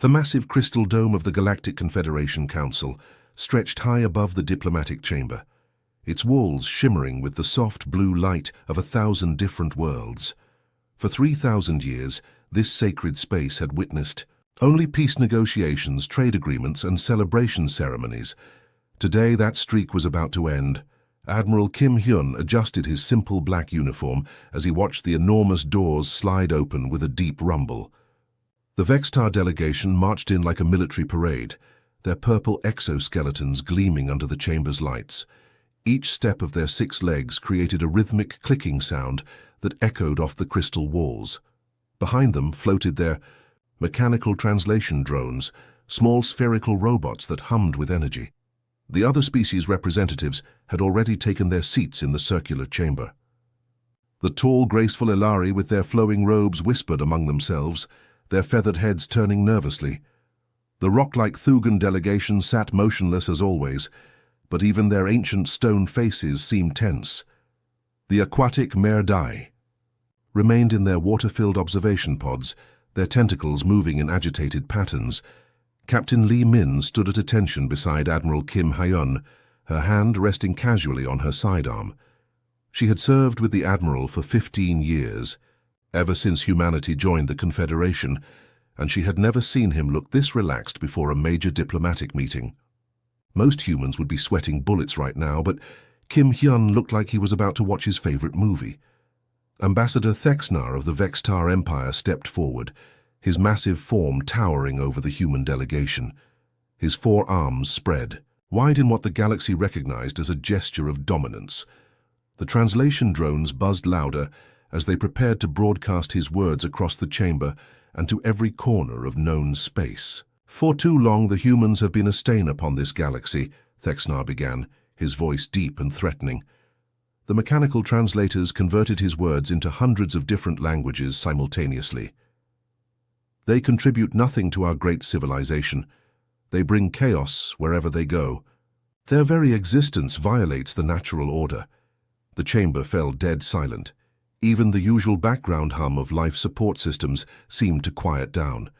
The massive crystal dome of the Galactic Confederation Council stretched high above the diplomatic chamber, its walls shimmering with the soft blue light of 1,000 different worlds. For 3,000 years, this sacred space had witnessed only peace negotiations, trade agreements, and celebration ceremonies. Today, that streak was about to end. Admiral Kim Hyun adjusted his simple black uniform as he watched the enormous doors slide open with a deep rumble. The Vextar delegation marched in like a military parade, their purple exoskeletons gleaming under the chamber's lights. Each step of their 6 legs created a rhythmic clicking sound that echoed off the crystal walls. Behind them floated their mechanical translation drones, small spherical robots that hummed with energy. The other species' representatives had already taken their seats in the circular chamber. The tall, graceful Ilari with their flowing robes whispered among themselves, their feathered heads turning nervously. The rock-like Thugan delegation sat motionless as always, but even their ancient stone faces seemed tense. The aquatic Merdai remained in their water-filled observation pods, their tentacles moving in agitated patterns. Captain Lee Min stood at attention beside Admiral Kim Hyun, her hand resting casually on her sidearm. She had served with the Admiral for 15 years, ever since humanity joined the Confederation, and she had never seen him look this relaxed before a major diplomatic meeting. Most humans would be sweating bullets right now, but Kim Hyun looked like he was about to watch his favorite movie. Ambassador Thexnar of the Vextar Empire stepped forward, his massive form towering over the human delegation. His 4 arms spread, wide in what the galaxy recognized as a gesture of dominance. The translation drones buzzed louder as they prepared to broadcast his words across the chamber and to every corner of known space. For too long the humans have been a stain upon this galaxy, Thexnar began, his voice deep and threatening. The mechanical translators converted his words into hundreds of different languages simultaneously. They contribute nothing to our great civilization. They bring chaos wherever they go. Their very existence violates the natural order. The chamber fell dead silent. Even the usual background hum of life support systems seemed to quiet down.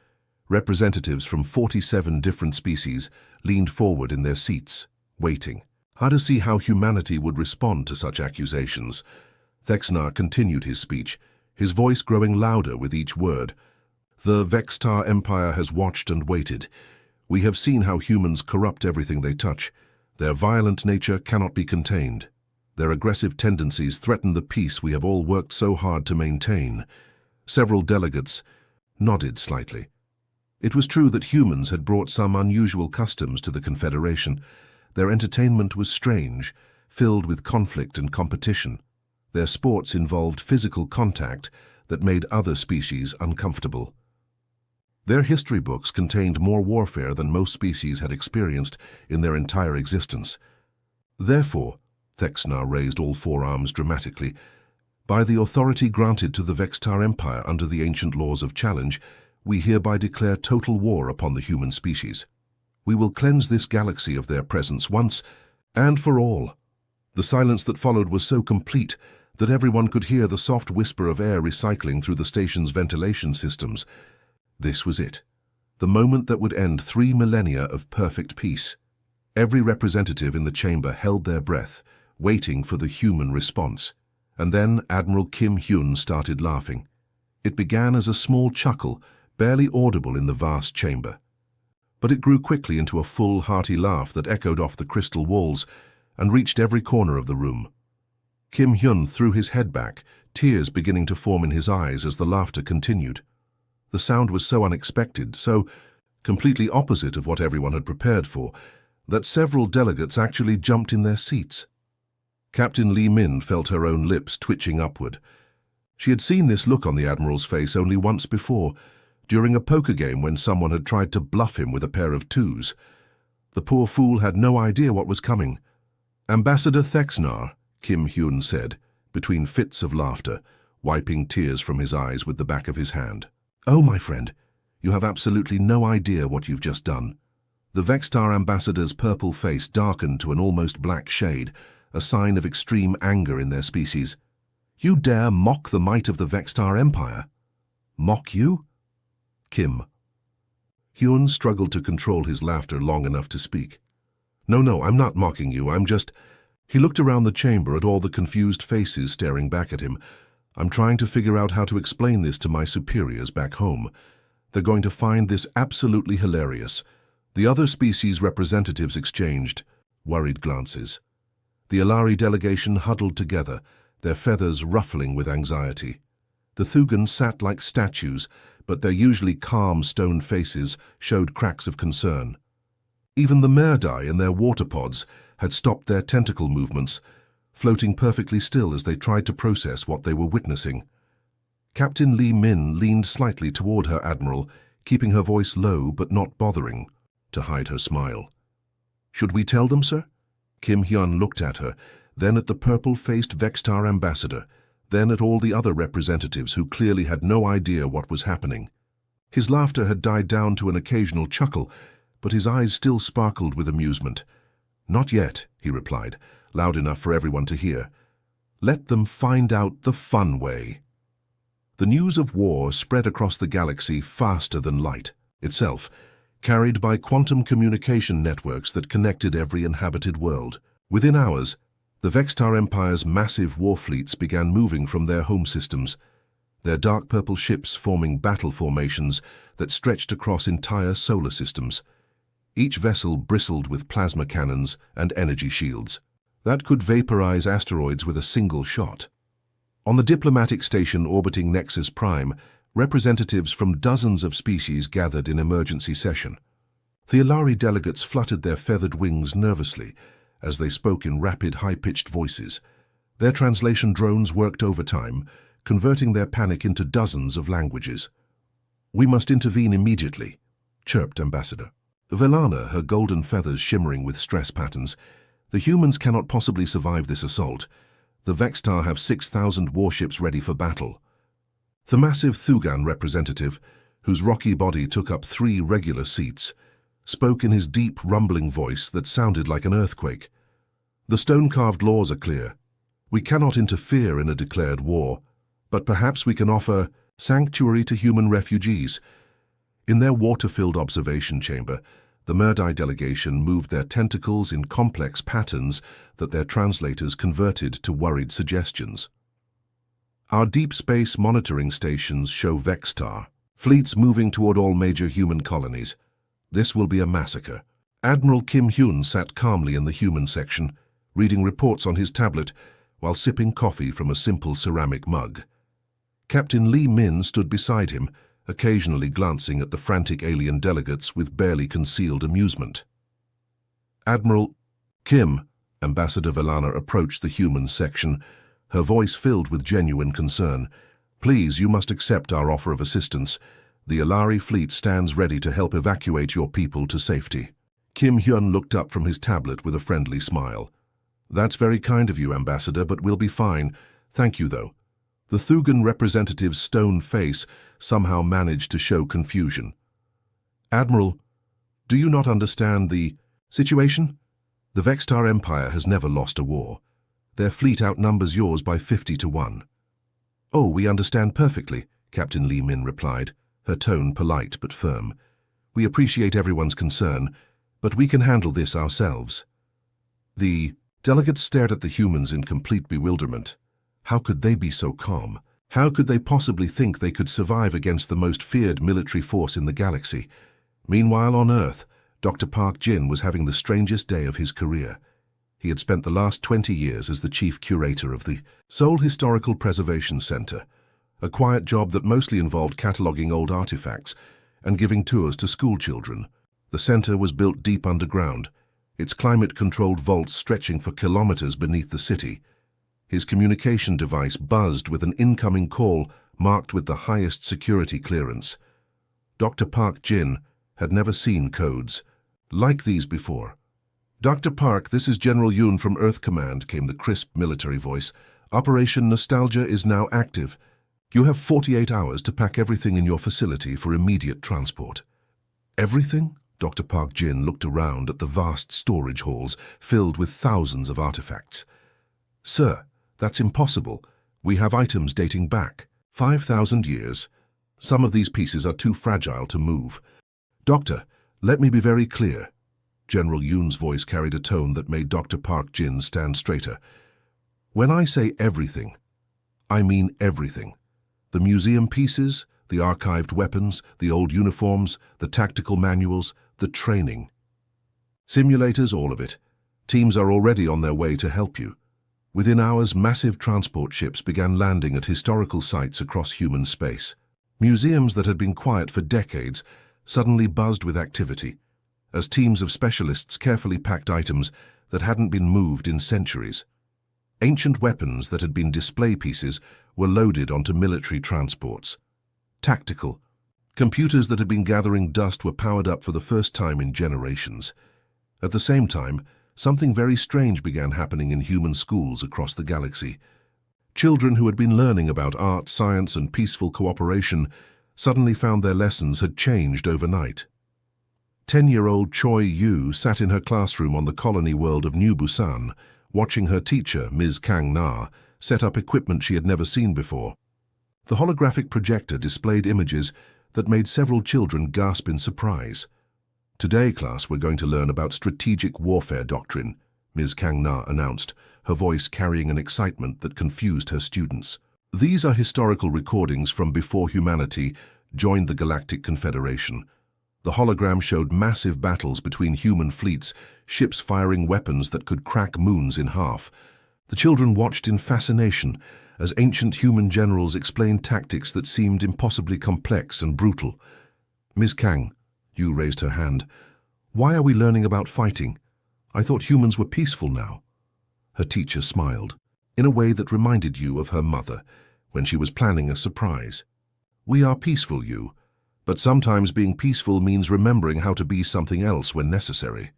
Representatives from 47 different species leaned forward in their seats, waiting. To see how humanity would respond to such accusations. Thexnar continued his speech, his voice growing louder with each word. The Vextar Empire has watched and waited. We have seen how humans corrupt everything they touch. Their violent nature cannot be contained. Their aggressive tendencies threaten the peace we have all worked so hard to maintain. Several delegates nodded slightly. It was true that humans had brought some unusual customs to the Confederation. Their entertainment was strange, filled with conflict and competition. Their sports involved physical contact that made other species uncomfortable. Their history books contained more warfare than most species had experienced in their entire existence. Therefore, Thexnar raised all 4 arms dramatically, by the authority granted to the Vextar Empire under the ancient laws of challenge, we hereby declare total war upon the human species. We will cleanse this galaxy of their presence once and for all. The silence that followed was so complete that everyone could hear the soft whisper of air recycling through the station's ventilation systems. This was it, the moment that would end 3 millennia of perfect peace. Every representative in the chamber held their breath, waiting for the human response. And then Admiral Kim Hyun started laughing. It began as a small chuckle, barely audible in the vast chamber. But it grew quickly into a full, hearty laugh that echoed off the crystal walls and reached every corner of the room. Kim Hyun threw his head back, tears beginning to form in his eyes as the laughter continued. The sound was so unexpected, so completely opposite of what everyone had prepared for, that several delegates actually jumped in their seats. Captain Lee Min felt her own lips twitching upward. She had seen this look on the Admiral's face only once before, during a poker game when someone had tried to bluff him with a pair of 2s. The poor fool had no idea what was coming. "Ambassador Thexnar," Kim Hyun said, between fits of laughter, wiping tears from his eyes with the back of his hand. "Oh, my friend, you have absolutely no idea what you've just done." The Vextar ambassador's purple face darkened to an almost black shade, a sign of extreme anger in their species. "You dare mock the might of the Vextar Empire?" "Mock you?" Kim Hyun struggled to control his laughter long enough to speak. No, I'm not mocking you, I'm just... He looked around the chamber at all the confused faces staring back at him. I'm trying to figure out how to explain this to my superiors back home. They're going to find this absolutely hilarious. The other species representatives exchanged worried glances. The Alari delegation huddled together, their feathers ruffling with anxiety. The Thugan sat like statues, but their usually calm stone faces showed cracks of concern. Even the Merdai in their water pods had stopped their tentacle movements, floating perfectly still as they tried to process what they were witnessing. Captain Li Min leaned slightly toward her admiral, keeping her voice low but not bothering, to hide her smile. "Should we tell them, sir?" Kim Hyun looked at her, then at the purple-faced Vextar ambassador, then at all the other representatives who clearly had no idea what was happening. His laughter had died down to an occasional chuckle, but his eyes still sparkled with amusement. "Not yet," he replied, loud enough for everyone to hear. "Let them find out the fun way." The news of war spread across the galaxy faster than light itself, carried by quantum communication networks that connected every inhabited world. Within hours, the Vextar Empire's massive war fleets began moving from their home systems, their dark purple ships forming battle formations that stretched across entire solar systems. Each vessel bristled with plasma cannons and energy shields that could vaporize asteroids with a single shot. On the diplomatic station orbiting Nexus Prime, representatives from dozens of species gathered in emergency session. The Alari delegates fluttered their feathered wings nervously as they spoke in rapid, high-pitched voices. Their translation drones worked overtime, converting their panic into dozens of languages. "We must intervene immediately," chirped Ambassador Velana, her golden feathers shimmering with stress patterns. "The humans cannot possibly survive this assault. The Vextar have 6,000 warships ready for battle." The massive Thugan representative, whose rocky body took up 3 regular seats, spoke in his deep, rumbling voice that sounded like an earthquake. "The stone-carved laws are clear. We cannot interfere in a declared war, but perhaps we can offer sanctuary to human refugees." In their water-filled observation chamber, the Merdai delegation moved their tentacles in complex patterns that their translators converted to worried suggestions. "Our deep space monitoring stations show Vextar, fleets moving toward all major human colonies. This will be a massacre." Admiral Kim Hyun sat calmly in the human section, reading reports on his tablet while sipping coffee from a simple ceramic mug. Captain Li Min stood beside him, occasionally glancing at the frantic alien delegates with barely concealed amusement. "Admiral Kim," Ambassador Velana approached the human section, her voice filled with genuine concern. "Please, you must accept our offer of assistance. The Alari fleet stands ready to help evacuate your people to safety." Kim Hyun looked up from his tablet with a friendly smile. "That's very kind of you, Ambassador, but we'll be fine. Thank you, though." The Thugan representative's stone face somehow managed to show confusion. "Admiral, do you not understand the situation? The Vextar Empire has never lost a war. Their fleet outnumbers yours by 50 to 1. "Oh, we understand perfectly," Captain Li Min replied, her tone polite but firm. "We appreciate everyone's concern, but we can handle this ourselves." The delegates stared at the humans in complete bewilderment. How could they be so calm? How could they possibly think they could survive against the most feared military force in the galaxy? Meanwhile, on Earth, Dr. Park Jin was having the strangest day of his career. He had spent the last 20 years as the chief curator of the Seoul Historical Preservation Center, a quiet job that mostly involved cataloging old artifacts and giving tours to school children. The center was built deep underground, its climate-controlled vaults stretching for kilometers beneath the city. His communication device buzzed with an incoming call marked with the highest security clearance. Dr. Park Jin had never seen codes like these before. "Dr. Park, this is General Yoon from Earth Command," came the crisp military voice. "Operation Nostalgia is now active. You have 48 hours to pack everything in your facility for immediate transport." "Everything?" Dr. Park Jin looked around at the vast storage halls filled with thousands of artifacts. "Sir, that's impossible. We have items dating back 5,000 years. Some of these pieces are too fragile to move." "Doctor, let me be very clear." General Yoon's voice carried a tone that made Dr. Park Jin stand straighter. "When I say everything, I mean everything. The museum pieces, the archived weapons, the old uniforms, the tactical manuals, the training. Simulators, all of it. Teams are already on their way to help you." Within hours, massive transport ships began landing at historical sites across human space. Museums that had been quiet for decades suddenly buzzed with activity, as teams of specialists carefully packed items that hadn't been moved in centuries. Ancient weapons that had been display pieces were loaded onto military transports. Tactical. Computers that had been gathering dust were powered up for the first time in generations. At the same time, something very strange began happening in human schools across the galaxy. Children who had been learning about art, science, and peaceful cooperation suddenly found their lessons had changed overnight. 10-year-old Choi Yu sat in her classroom on the colony world of New Busan, watching her teacher, Ms. Kang Na, set up equipment she had never seen before. The holographic projector displayed images that made several children gasp in surprise. "Today, class, we're going to learn about strategic warfare doctrine," Ms. Kang Na announced, her voice carrying an excitement that confused her students. "These are historical recordings from before humanity joined the Galactic Confederation." The hologram showed massive battles between human fleets, ships firing weapons that could crack moons in half. The children watched in fascination as ancient human generals explained tactics that seemed impossibly complex and brutal. "Ms. Kang," Yu raised her hand, "why are we learning about fighting? I thought humans were peaceful now." Her teacher smiled, in a way that reminded Yu of her mother, when she was planning a surprise. "We are peaceful, Yu, but sometimes being peaceful means remembering how to be something else when necessary."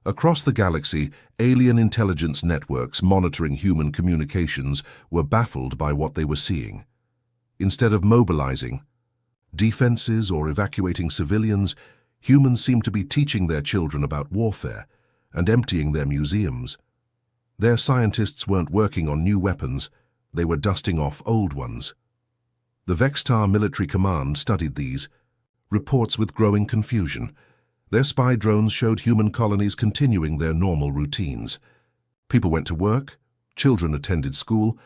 Across the galaxy, alien intelligence networks monitoring human communications were baffled by what they were seeing. Instead of mobilizing defenses or evacuating civilians, humans seemed to be teaching their children about warfare and emptying their museums. Their scientists weren't working on new weapons, they were dusting off old ones. The Vextar military command studied these reports with growing confusion. Their spy drones showed human colonies continuing their normal routines. People went to work, children attended school,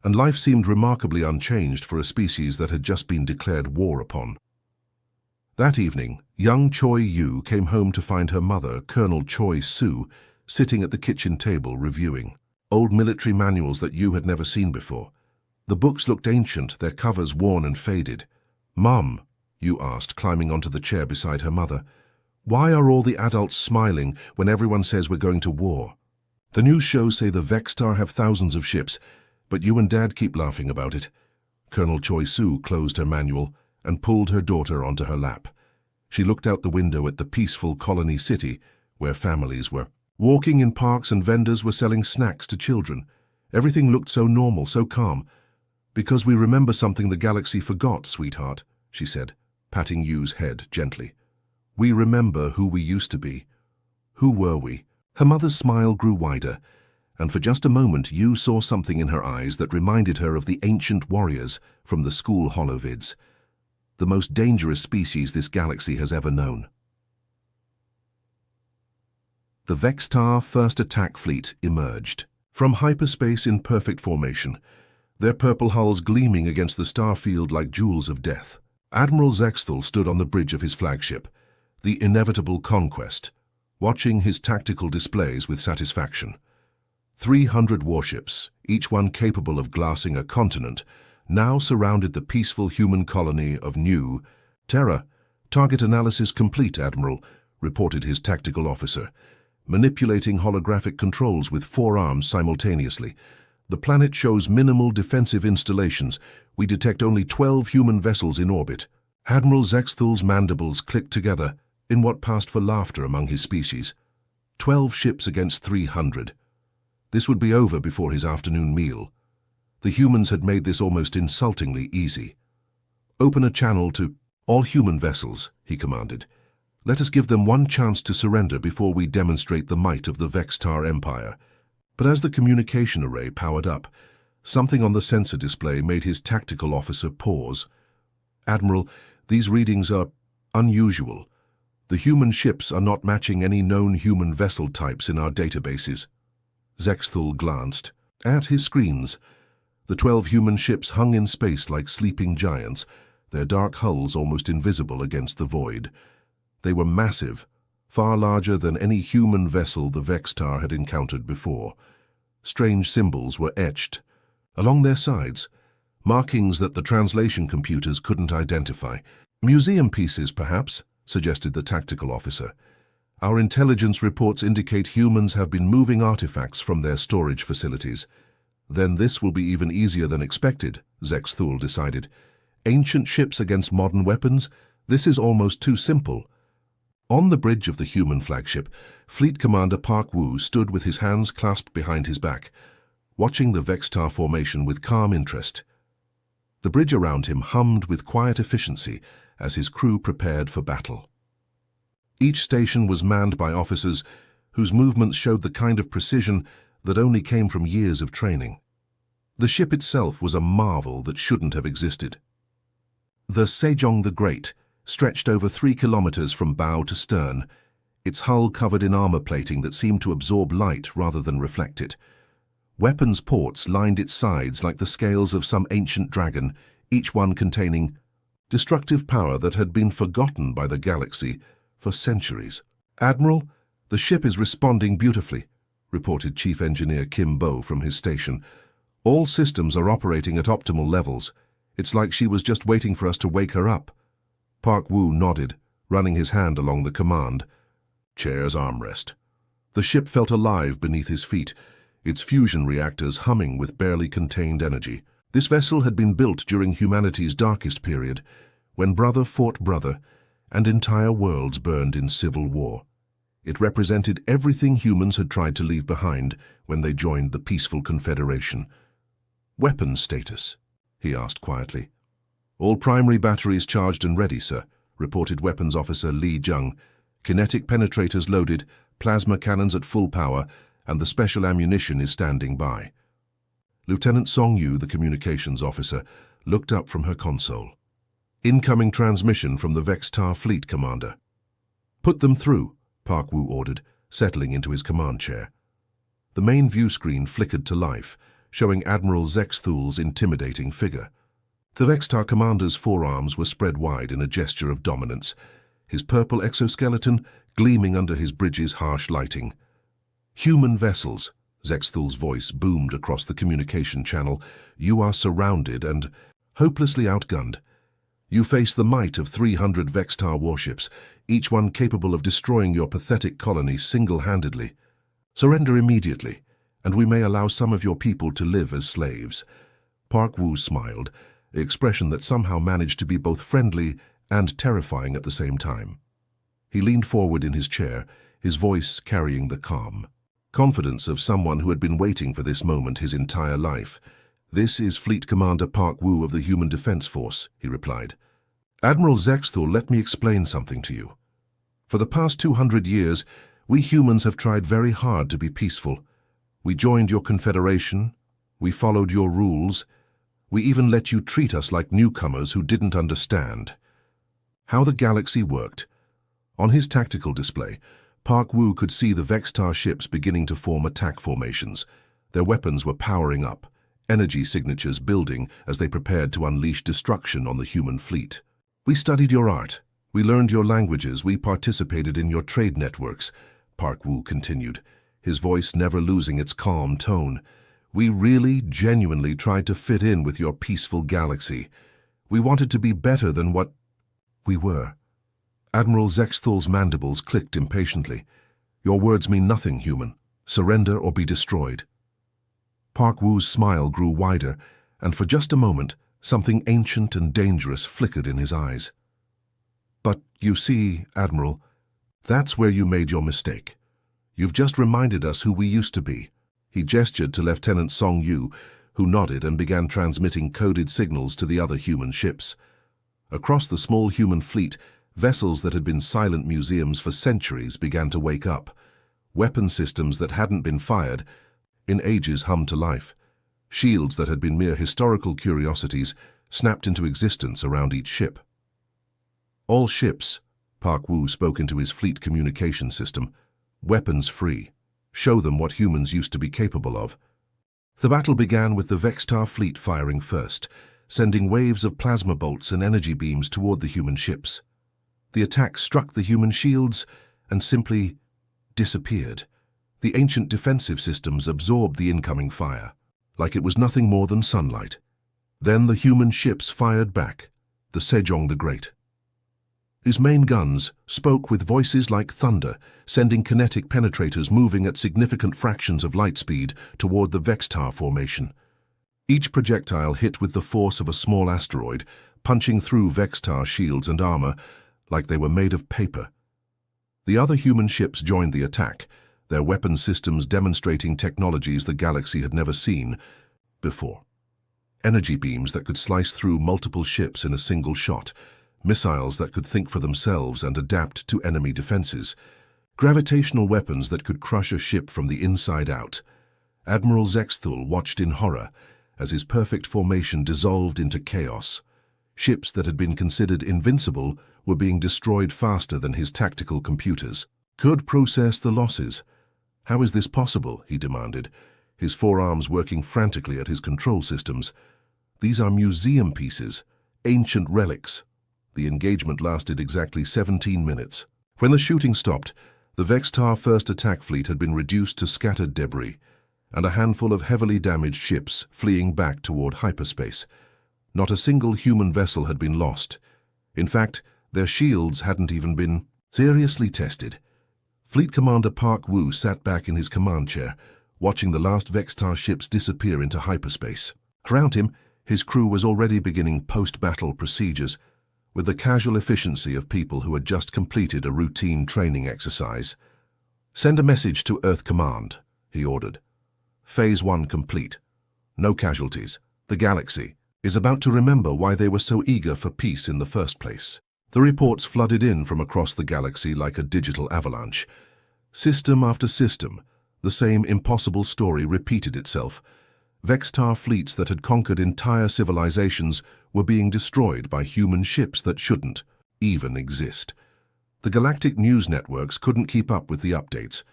and life seemed remarkably unchanged for a species that had just been declared war upon. That evening, young Choi Yu came home to find her mother, Colonel Choi Soo, sitting at the kitchen table reviewing old military manuals that Yu had never seen before. The books looked ancient, their covers worn and faded. "Mom," Yu asked, climbing onto the chair beside her mother, "why are all the adults smiling when everyone says we're going to war? The news shows say the Vextar have thousands of ships, but you and Dad keep laughing about it." Colonel Choi Soo closed her manual and pulled her daughter onto her lap. She looked out the window at the peaceful colony city where families were walking in parks and vendors were selling snacks to children. Everything looked so normal, so calm. "Because we remember something the galaxy forgot, sweetheart," she said, patting Yu's head gently. "We remember who we used to be. Who were we?" Her mother's smile grew wider, and for just a moment Yu saw something in her eyes that reminded her of the ancient warriors from the school holovids, the most dangerous species this galaxy has ever known. The Vextar First Attack Fleet emerged. From hyperspace in perfect formation, their purple hulls gleaming against the starfield like jewels of death. Admiral Zexthal stood on the bridge of his flagship, the inevitable Conquest, watching his tactical displays with satisfaction. 300 warships, each one capable of glassing a continent, now surrounded the peaceful human colony of New Terra. "Target analysis complete, Admiral," reported his tactical officer, manipulating holographic controls with 4 arms simultaneously. "The planet shows minimal defensive installations. We detect only 12 human vessels in orbit." Admiral Zexthal's mandibles clicked together in what passed for laughter among his species. 12 ships against 300. This would be over before his afternoon meal. The humans had made this almost insultingly easy. "Open a channel to all human vessels," he commanded. "Let us give them one chance to surrender before we demonstrate the might of the Vextar Empire." But as the communication array powered up, something on the sensor display made his tactical officer pause. "Admiral, these readings are unusual. The human ships are not matching any known human vessel types in our databases. Zexthul glanced at his screens. The 12 human ships hung in space like sleeping giants, their dark hulls almost invisible against the void. They were massive, far larger than any human vessel the Vextar had encountered before. Strange symbols were etched along their sides, markings that the translation computers couldn't identify. Museum pieces, perhaps, suggested the tactical officer. Our intelligence reports indicate humans have been moving artifacts from their storage facilities. Then this will be even easier than expected, Zexthul decided. Ancient ships against modern weapons? This is almost too simple. On the bridge of the human flagship, Fleet Commander Park Wu stood with his hands clasped behind his back, watching the Vextar formation with calm interest. The bridge around him hummed with quiet efficiency as his crew prepared for battle. Each station was manned by officers whose movements showed the kind of precision that only came from years of training. The ship itself was a marvel that shouldn't have existed. The Sejong the Great stretched over 3 kilometers from bow to stern, its hull covered in armor plating that seemed to absorb light rather than reflect it. Weapons ports lined its sides like the scales of some ancient dragon, each one containing destructive power that had been forgotten by the galaxy for centuries. "Admiral, the ship is responding beautifully," reported Chief Engineer Kim Bo from his station. "All systems are operating at optimal levels. It's like she was just waiting for us to wake her up." Park Wu nodded, running his hand along the command. Chair's armrest. The ship felt alive beneath his feet, its fusion reactors humming with barely contained energy. This vessel had been built during humanity's darkest period, when brother fought brother and entire worlds burned in civil war. It represented everything humans had tried to leave behind when they joined the peaceful Confederation. "Weapons status?" he asked quietly. "All primary batteries charged and ready, sir," reported Weapons Officer Li Zheng. "Kinetic penetrators loaded, plasma cannons at full power, and the special ammunition is standing by." Lieutenant Song Yu, the communications officer, looked up from her console. "Incoming transmission from the Vextar Fleet Commander." "Put them through," Park Wu ordered, settling into his command chair. The main view screen flickered to life, showing Admiral Zexthul's intimidating figure. The Vextar commander's forearms were spread wide in a gesture of dominance, his purple exoskeleton gleaming under his bridge's harsh lighting. "Human vessels," Zexthul's voice boomed across the communication channel. "You are surrounded and hopelessly outgunned. You face the might of 300 Vextar warships, each one capable of destroying your pathetic colony single-handedly. Surrender immediately, and we may allow some of your people to live as slaves." Park Wu smiled, an expression that somehow managed to be both friendly and terrifying at the same time. He leaned forward in his chair, his voice carrying the calm confidence of someone who had been waiting for this moment his entire life. "This is Fleet Commander Park Wu of the Human Defense Force," he replied. "Admiral Zexthul, let me explain something to you. For the past 200 years, we humans have tried very hard to be peaceful. We joined your confederation, we followed your rules, we even let you treat us like newcomers who didn't understand how the galaxy worked." On his tactical display, Park Wu could see the Vextar ships beginning to form attack formations. Their weapons were powering up, energy signatures building as they prepared to unleash destruction on the human fleet. "We studied your art, we learned your languages, we participated in your trade networks," Park Wu continued, his voice never losing its calm tone. "We really, genuinely tried to fit in with your peaceful galaxy. We wanted to be better than what we were." Admiral Zexthul's mandibles clicked impatiently. "Your words mean nothing, human. Surrender or be destroyed." Park Wu's smile grew wider, and for just a moment, something ancient and dangerous flickered in his eyes. "But you see, Admiral, that's where you made your mistake. You've just reminded us who we used to be." He gestured to Lieutenant Song Yu, who nodded and began transmitting coded signals to the other human ships. Across the small human fleet, vessels that had been silent museums for centuries began to wake up. Weapon systems that hadn't been fired in ages hummed to life. Shields that had been mere historical curiosities snapped into existence around each ship. "All ships," Park Wu spoke into his fleet communication system. Weapons free. Show them what humans used to be capable of. The battle began with the Vextar fleet firing first, sending waves of plasma bolts and energy beams toward the human ships. The attack struck the human shields and simply disappeared. The ancient defensive systems absorbed the incoming fire, like it was nothing more than sunlight. Then the human ships fired back, the Sejong the Great. His main guns spoke with voices like thunder, sending kinetic penetrators moving at significant fractions of light speed toward the Vextar formation. Each projectile hit with the force of a small asteroid, punching through Vextar shields and armor like they were made of paper. The other human ships joined the attack, their weapon systems demonstrating technologies the galaxy had never seen before. Energy beams that could slice through multiple ships in a single shot, missiles that could think for themselves and adapt to enemy defenses, gravitational weapons that could crush a ship from the inside out. Admiral Zexthul watched in horror as his perfect formation dissolved into chaos. Ships that had been considered invincible were being destroyed faster than his tactical computers could process the losses. "How is this possible?" he demanded, his forearms working frantically at his control systems. "These are museum pieces, ancient relics." The engagement lasted exactly 17 minutes. When the shooting stopped, the Vextar first attack fleet had been reduced to scattered debris, and a handful of heavily damaged ships fleeing back toward hyperspace. Not a single human vessel had been lost. In fact, their shields hadn't even been seriously tested. Fleet Commander Park Wu sat back in his command chair, watching the last Vextar ships disappear into hyperspace. Around him, his crew was already beginning post-battle procedures, with the casual efficiency of people who had just completed a routine training exercise. "Send a message to Earth Command," he ordered. "Phase 1 complete. No casualties. The galaxy is about to remember why they were so eager for peace in the first place." The reports flooded in from across the galaxy like a digital avalanche. System after system, the same impossible story repeated itself. Vextar fleets that had conquered entire civilizations were being destroyed by human ships that shouldn't even exist. The galactic news networks couldn't keep up with the updates.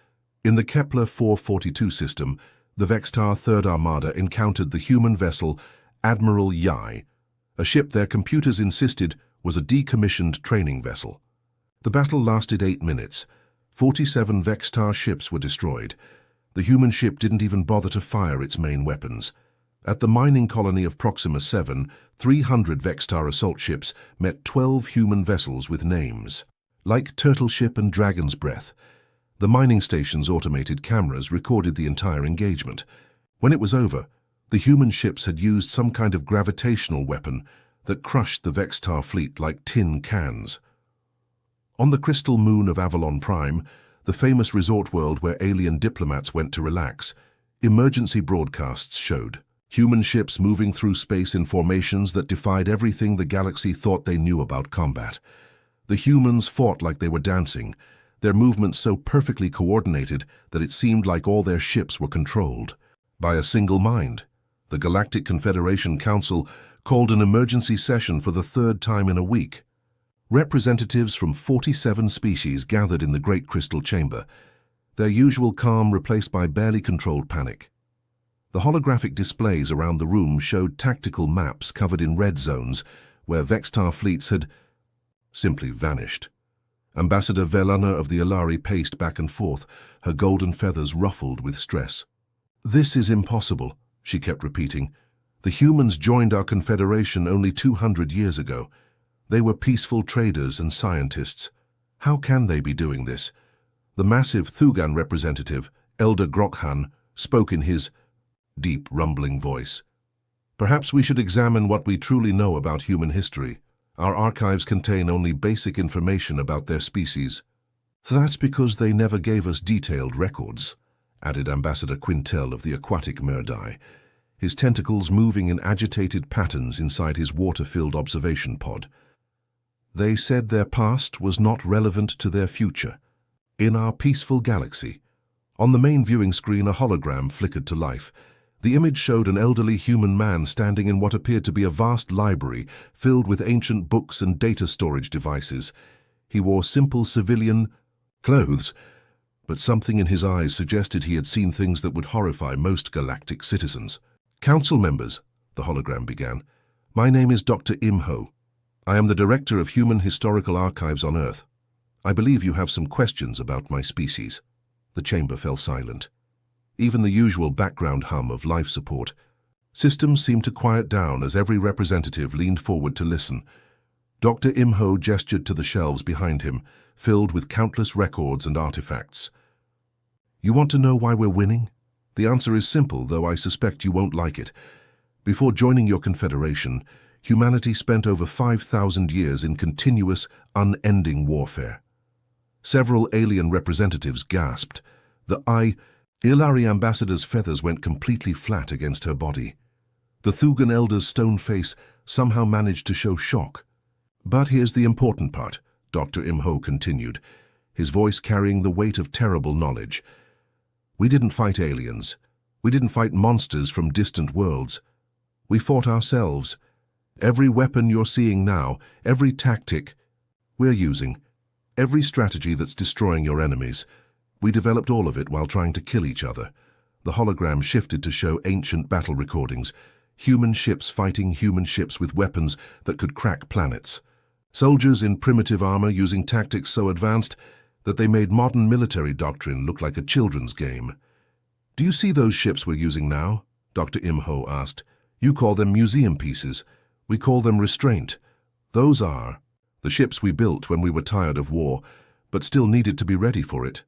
In the Kepler 442 system, the Vextar Third Armada encountered the human vessel Admiral Yai, a ship their computers insisted was a decommissioned training vessel. The battle lasted 8 minutes. 47 Vextar ships were destroyed. The human ship didn't even bother to fire its main weapons. At the mining colony of Proxima 7, 300 Vextar assault ships met 12 human vessels with names. Like Turtle Ship and Dragon's Breath, the mining station's automated cameras recorded the entire engagement. When it was over, the human ships had used some kind of gravitational weapon that crushed the Vextar fleet like tin cans. On the crystal moon of Avalon Prime, the famous resort world where alien diplomats went to relax, emergency broadcasts showed human ships moving through space in formations that defied everything the galaxy thought they knew about combat. The humans fought like they were dancing, their movements so perfectly coordinated that it seemed like all their ships were controlled by a single mind. The Galactic Confederation Council called an emergency session for the third time in a week. Representatives from 47 species gathered in the Great Crystal Chamber, their usual calm replaced by barely controlled panic. The holographic displays around the room showed tactical maps covered in red zones where Vextar fleets had simply vanished. Ambassador Velana of the Alari paced back and forth, her golden feathers ruffled with stress. "This is impossible," she kept repeating. "The humans joined our confederation only 200 years ago. They were peaceful traders and scientists. How can they be doing this?" The massive Thugan representative, Elder Grokhan, spoke in his deep, rumbling voice. "Perhaps we should examine what we truly know about human history. Our archives contain only basic information about their species." "That's because they never gave us detailed records," added Ambassador Quintel of the aquatic Merdai, his tentacles moving in agitated patterns inside his water-filled observation pod. "They said their past was not relevant to their future. In our peaceful galaxy." On the main viewing screen, a hologram flickered to life. The image showed an elderly human man standing in what appeared to be a vast library filled with ancient books and data storage devices. He wore simple civilian clothes, but something in his eyes suggested he had seen things that would horrify most galactic citizens. "Council members," the hologram began, "my name is Dr. Imho. I am the Director of Human Historical Archives on Earth. I believe you have some questions about my species." The chamber fell silent. Even the usual background hum of life support systems seemed to quiet down as every representative leaned forward to listen. Dr. Imho gestured to the shelves behind him, filled with countless records and artifacts. "You want to know why we're winning? The answer is simple, though I suspect you won't like it. Before joining your confederation, humanity spent over 5,000 years in continuous, unending warfare." Several alien representatives gasped. The Ilari ambassador's feathers went completely flat against her body. The Thugan elder's stone face somehow managed to show shock. "But here's the important part," Dr. Imho continued, his voice carrying the weight of terrible knowledge. "We didn't fight aliens. We didn't fight monsters from distant worlds. We fought ourselves. Every weapon you're seeing now, every tactic we're using, every strategy that's destroying your enemies, we developed all of it while trying to kill each other." The hologram shifted to show ancient battle recordings, human ships fighting human ships with weapons that could crack planets. Soldiers in primitive armor using tactics so advanced that they made modern military doctrine look like a children's game. "Do you see those ships we're using now?" Dr. Imho asked. "You call them museum pieces. We call them restraint. Those are the ships we built when we were tired of war, but still needed to be ready for it.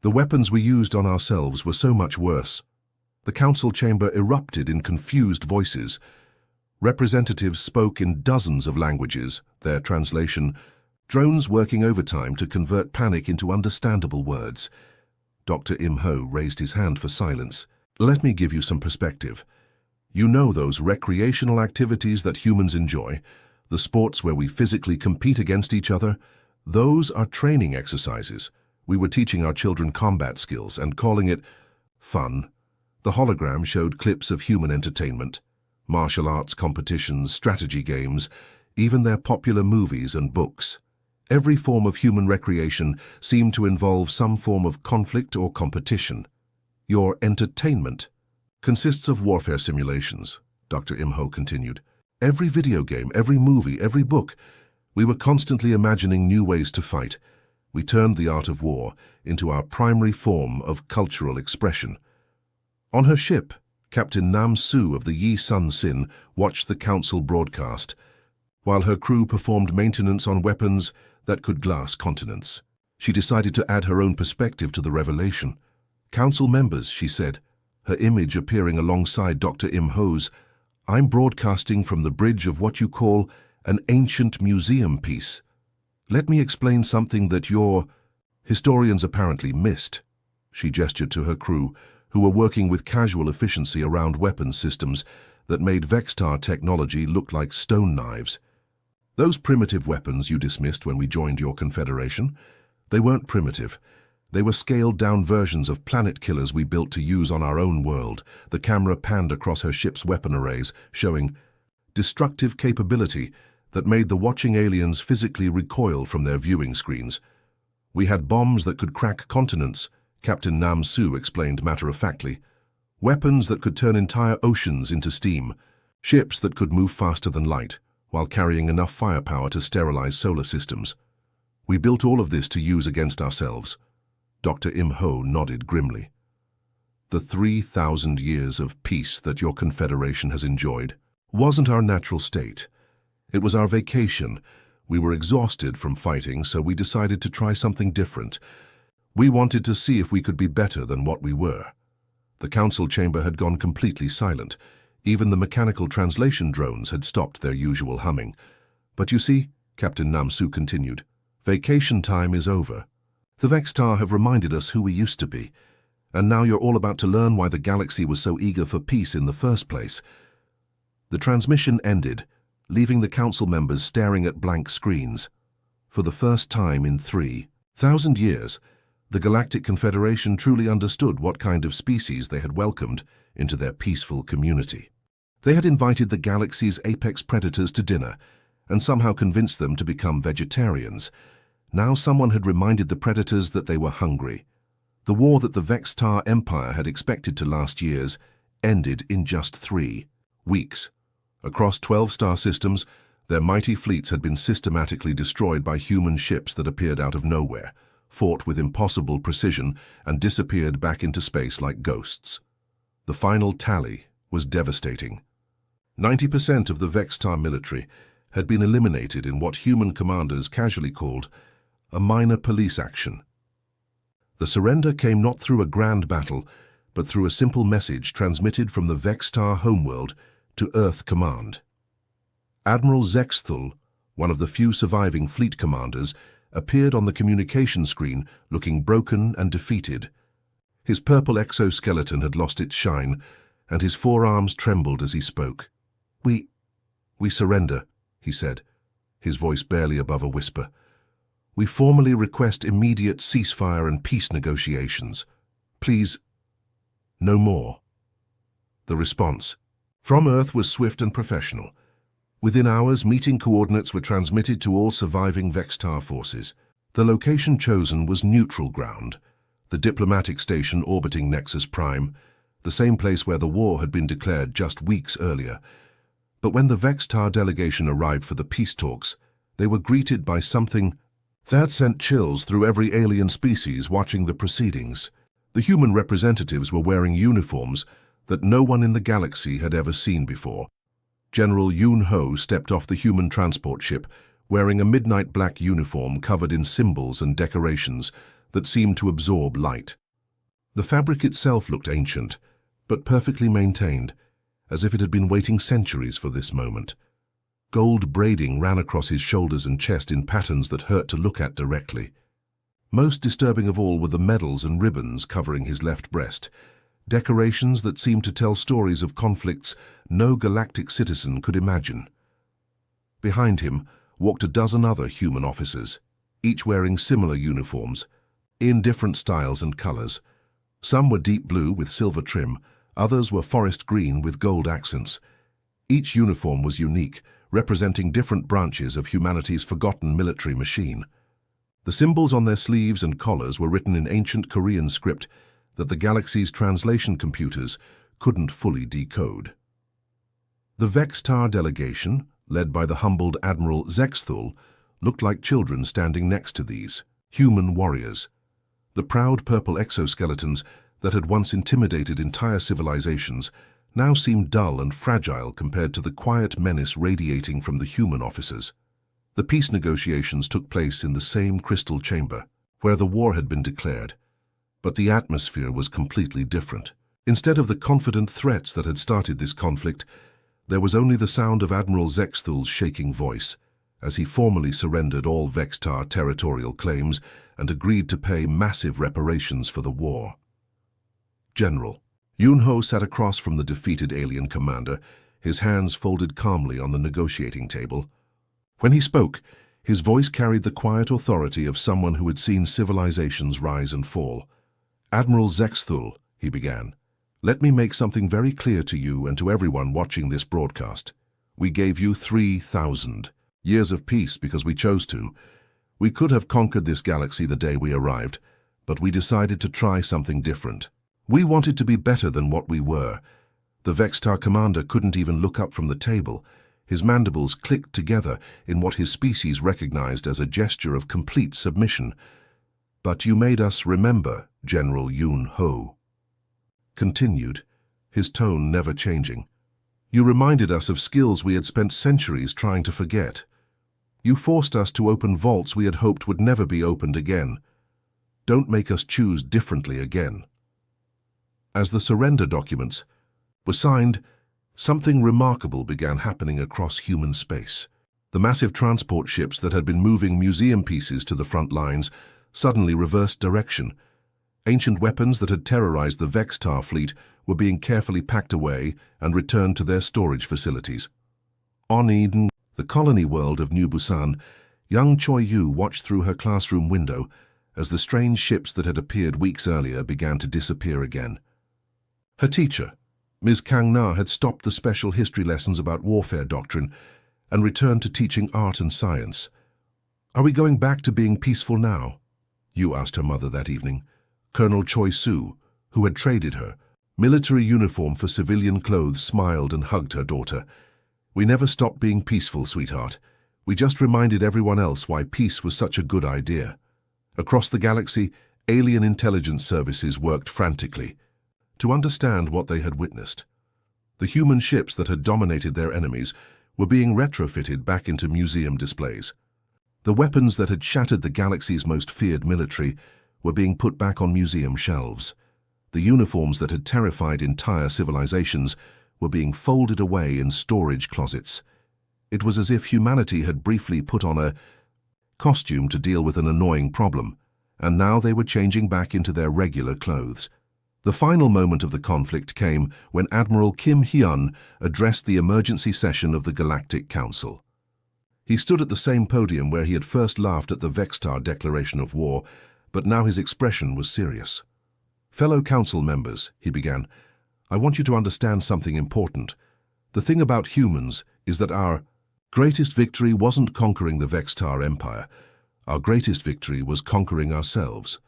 The weapons we used on ourselves were so much worse." The council chamber erupted in confused voices. Representatives spoke in dozens of languages, their translation, drones working overtime to convert panic into understandable words. Dr. Imho raised his hand for silence. "Let me give you some perspective. You know those recreational activities that humans enjoy, the sports where we physically compete against each other? Those are training exercises. We were teaching our children combat skills and calling it fun." The hologram showed clips of human entertainment, martial arts competitions, strategy games, even their popular movies and books. Every form of human recreation seemed to involve some form of conflict or competition. "Your entertainment consists of warfare simulations," Dr. Imho continued. "Every video game, every movie, every book, we were constantly imagining new ways to fight. We turned the art of war into our primary form of cultural expression." On her ship, Captain Nam Su of the Yi Sun Sin watched the council broadcast, while her crew performed maintenance on weapons that could glass continents. She decided to add her own perspective to the revelation. "Council members," she said, her image appearing alongside Dr. Imho's, "I'm broadcasting from the bridge of what you call an ancient museum piece. Let me explain something that your historians apparently missed." She gestured to her crew, who were working with casual efficiency around weapons systems that made Vextar technology look like stone knives. "Those primitive weapons you dismissed when we joined your confederation, they weren't primitive. They were scaled-down versions of planet killers we built to use on our own world." The camera panned across her ship's weapon arrays, showing destructive capability that made the watching aliens physically recoil from their viewing screens. "We had bombs that could crack continents," Captain Nam Su explained matter-of-factly. "Weapons that could turn entire oceans into steam. Ships that could move faster than light, while carrying enough firepower to sterilize solar systems. We built all of this to use against ourselves." Dr. Imho nodded grimly. "The 3,000 years of peace that your confederation has enjoyed wasn't our natural state. It was our vacation. We were exhausted from fighting, so we decided to try something different. We wanted to see if we could be better than what we were." The council chamber had gone completely silent. Even the mechanical translation drones had stopped their usual humming. "But you see," Captain Nam Su continued, "vacation time is over. The Vextar have reminded us who we used to be, and now you're all about to learn why the galaxy was so eager for peace in the first place." The transmission ended, leaving the council members staring at blank screens. For the first time in 3,000 years, the Galactic Confederation truly understood what kind of species they had welcomed into their peaceful community. They had invited the galaxy's apex predators to dinner and somehow convinced them to become vegetarians. Now someone had reminded the predators that they were hungry. The war that the Vextar Empire had expected to last years ended in just 3 weeks. Across 12 star systems, their mighty fleets had been systematically destroyed by human ships that appeared out of nowhere, fought with impossible precision, and disappeared back into space like ghosts. The final tally was devastating. 90% of the Vextar military had been eliminated in what human commanders casually called a minor police action. The surrender came not through a grand battle, but through a simple message transmitted from the Vextar homeworld to Earth Command. Admiral Zexthul, one of the few surviving fleet commanders, appeared on the communication screen looking broken and defeated. His purple exoskeleton had lost its shine, and his forearms trembled as he spoke. We surrender," he said, his voice barely above a whisper. "We formally request immediate ceasefire and peace negotiations. Please, no more." The response from Earth was swift and professional. Within hours, meeting coordinates were transmitted to all surviving Vextar forces. The location chosen was neutral ground, the diplomatic station orbiting Nexus Prime, the same place where the war had been declared just weeks earlier. But when the Vextar delegation arrived for the peace talks, they were greeted by something that sent chills through every alien species watching the proceedings. The human representatives were wearing uniforms that no one in the galaxy had ever seen before. General Yoon Ho stepped off the human transport ship, wearing a midnight black uniform covered in symbols and decorations that seemed to absorb light. The fabric itself looked ancient, but perfectly maintained, as if it had been waiting centuries for this moment. Gold braiding ran across his shoulders and chest in patterns that hurt to look at directly. Most disturbing of all were the medals and ribbons covering his left breast, decorations that seemed to tell stories of conflicts no galactic citizen could imagine. Behind him walked a dozen other human officers, each wearing similar uniforms, in different styles and colors. Some were deep blue with silver trim, others were forest green with gold accents. Each uniform was unique, representing different branches of humanity's forgotten military machine. The symbols on their sleeves and collars were written in ancient Korean script that the galaxy's translation computers couldn't fully decode. The Vextar delegation, led by the humbled Admiral Zexthul, looked like children standing next to these human warriors. The proud purple exoskeletons that had once intimidated entire civilizations now seemed dull and fragile compared to the quiet menace radiating from the human officers. The peace negotiations took place in the same crystal chamber, where the war had been declared, but the atmosphere was completely different. Instead of the confident threats that had started this conflict, there was only the sound of Admiral Zexthul's shaking voice, as he formally surrendered all Vextar territorial claims and agreed to pay massive reparations for the war. General. Yoon Ho sat across from the defeated alien commander, his hands folded calmly on the negotiating table. When he spoke, his voice carried the quiet authority of someone who had seen civilizations rise and fall. "Admiral Zexthul," he began, "let me make something very clear to you and to everyone watching this broadcast. We gave you 3,000 years of peace because we chose to. We could have conquered this galaxy the day we arrived, but we decided to try something different. We wanted to be better than what we were." The Vextar commander couldn't even look up from the table. His mandibles clicked together in what his species recognized as a gesture of complete submission. "But you made us remember, General Yoon Ho," continued, his tone never changing. "You reminded us of skills we had spent centuries trying to forget. You forced us to open vaults we had hoped would never be opened again. Don't make us choose differently again." As the surrender documents were signed, something remarkable began happening across human space. The massive transport ships that had been moving museum pieces to the front lines suddenly reversed direction. Ancient weapons that had terrorized the Vextar fleet were being carefully packed away and returned to their storage facilities. On Eden, the colony world of New Busan, young Choi Yu watched through her classroom window as the strange ships that had appeared weeks earlier began to disappear again. Her teacher, Ms. Kang Na, had stopped the special history lessons about warfare doctrine and returned to teaching art and science. "Are we going back to being peaceful now?" Yu asked her mother that evening. Colonel Choi Soo, who had traded her military uniform for civilian clothes, smiled and hugged her daughter. "We never stopped being peaceful, sweetheart. We just reminded everyone else why peace was such a good idea." Across the galaxy, alien intelligence services worked frantically to understand what they had witnessed. The human ships that had dominated their enemies were being retrofitted back into museum displays. The weapons that had shattered the galaxy's most feared military were being put back on museum shelves. The uniforms that had terrified entire civilizations were being folded away in storage closets. It was as if humanity had briefly put on a costume to deal with an annoying problem, and now they were changing back into their regular clothes. The final moment of the conflict came when Admiral Kim Hyun addressed the emergency session of the Galactic Council. He stood at the same podium where he had first laughed at the Vextar declaration of war, but now his expression was serious. "Fellow council members," he began, "I want you to understand something important. The thing about humans is that our greatest victory wasn't conquering the Vextar Empire. Our greatest victory was conquering ourselves."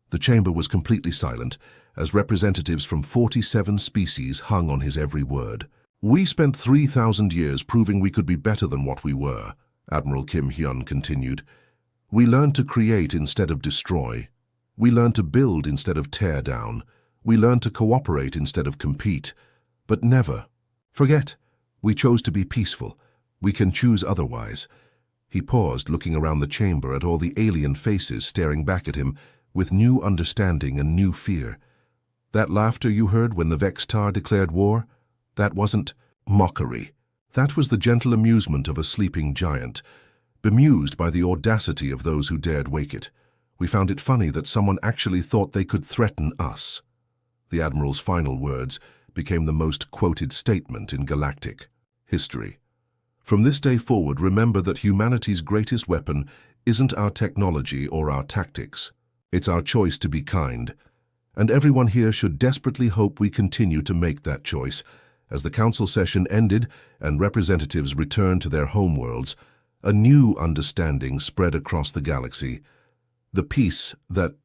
The chamber was completely silent, as representatives from 47 species hung on his every word. "We spent 3,000 years proving we could be better than what we were," Admiral Kim Hyun continued. "We learned to create instead of destroy. We learned to build instead of tear down. We learned to cooperate instead of compete. But never forget, we chose to be peaceful. We can choose otherwise." He paused, looking around the chamber at all the alien faces staring back at him with new understanding and new fear. "That laughter you heard when the Vextar declared war? That wasn't mockery. That was the gentle amusement of a sleeping giant, bemused by the audacity of those who dared wake it. We found it funny that someone actually thought they could threaten us." The Admiral's final words became the most quoted statement in galactic history. "From this day forward, remember that humanity's greatest weapon isn't our technology or our tactics. It's our choice to be kind. And everyone here should desperately hope we continue to make that choice." As the council session ended and representatives returned to their homeworlds, a new understanding spread across the galaxy. The peace that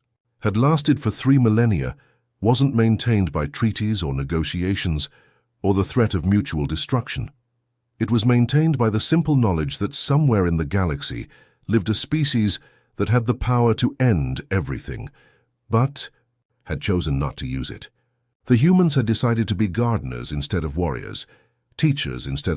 had lasted for 3 millennia wasn't maintained by treaties or negotiations or the threat of mutual destruction. It was maintained by the simple knowledge that somewhere in the galaxy lived a species that had the power to end everything, but had chosen not to use it. The humans had decided to be gardeners instead of warriors, teachers instead of